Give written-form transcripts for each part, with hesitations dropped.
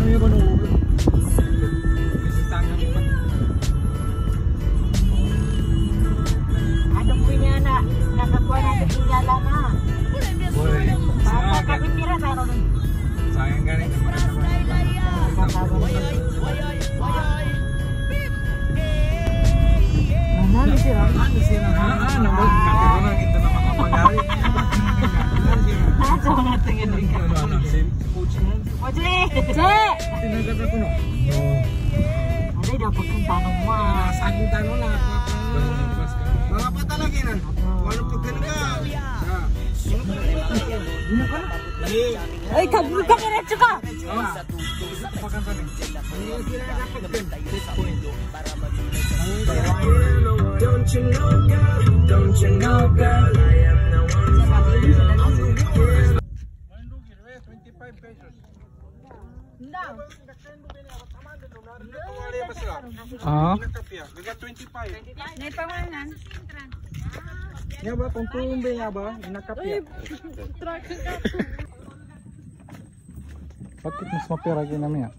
yung manunod. Anong pinya na nakakuha natin pinyala na. Kapitira tayo rin. Sayang galing. Ano sila? Ito na mga pagari. Ito na tingin rin ka. Oje! Tinagat ako no? Ano dapat kong tanong mo? Saging tanong na. Mga patalagin na. Walang pagkano ka. Ay, kabul ka kiretso ka! Don't you know, girl? Don't you know, girl? I am the one. 25 pesos. Ah? Gaga 25. May pangalan. Nga ba? Kung tumbe nga ba? Nakapya. Bakit mas mapira namin ah?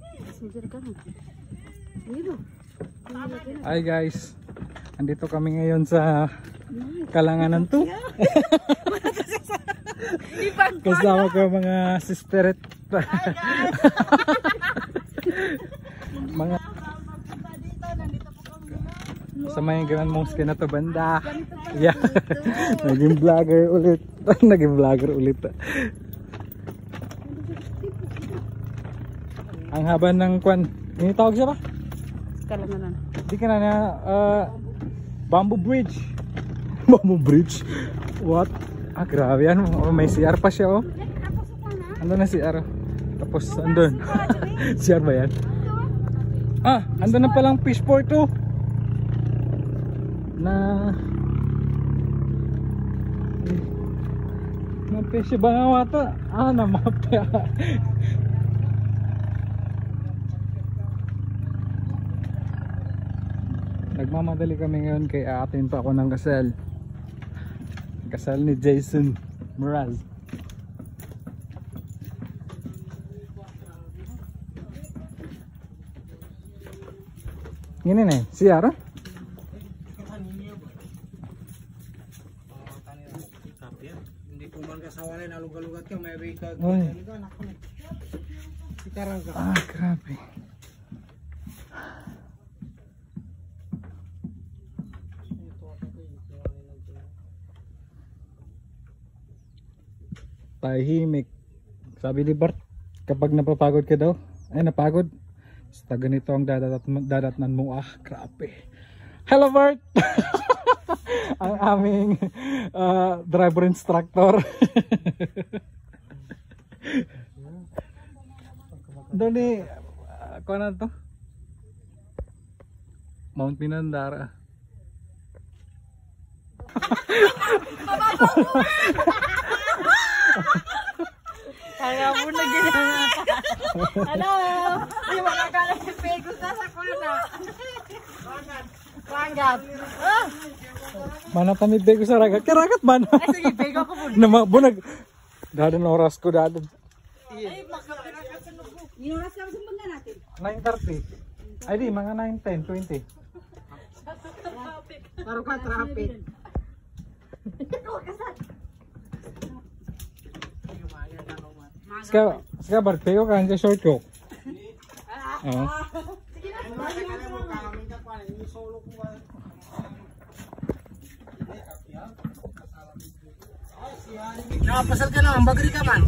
Hi guys, andito kami ngayon sa Kalanganan 2. Kasama ko mga sisterit. Mga sa may Grand Mosque na to banda. Yeah. Naging vlogger ulit. Naging vlogger ulit. Ang haba ng kwan. Ini tawag siya ba? Kalanganan. Di ka na na Bamboo Bridge. Bamboo Bridge? What? Ah, grabe yan. Oh, may CR pa siya oh. Andun na CR. Tapos andun. CR ba yan? Ah, andun na palang fishport oh. Na fish ba nga wata? Ah, namapya. Nagmamadali kami ngayon kay aatin pa ako ng kasal. Kasal ni Jason Moraz. Ini nih, siara? Hindi ko man kasawalan alug-alugat ka may wika. Ah, grabe. Tahimik. Sabi ni Bart, kapag napapagod ka daw, ay napagod, basta ganito ang dadatnan mo. Ah, grabe. Hello Bart! Ang aming driver instructor. Dali, kung ano to? Mount Pinandara. Kaya mo na ginawa. Hello! Hindi makakala si Pego sa sakwana. Rangat. Mana tamid bego sa ragat. Karagat man. Ay, sige, Pego ko muna. Namabunag. Dadan oras ko dadan. Ay, makakalakas mo. Inoras ka sa banda natin. 9:30. Ay di, mga 9:10, 20. Paro ka traffic. Ska Bart, pego ka ang short ko. Oo. Nakapasal ka na, ang bagri ka man.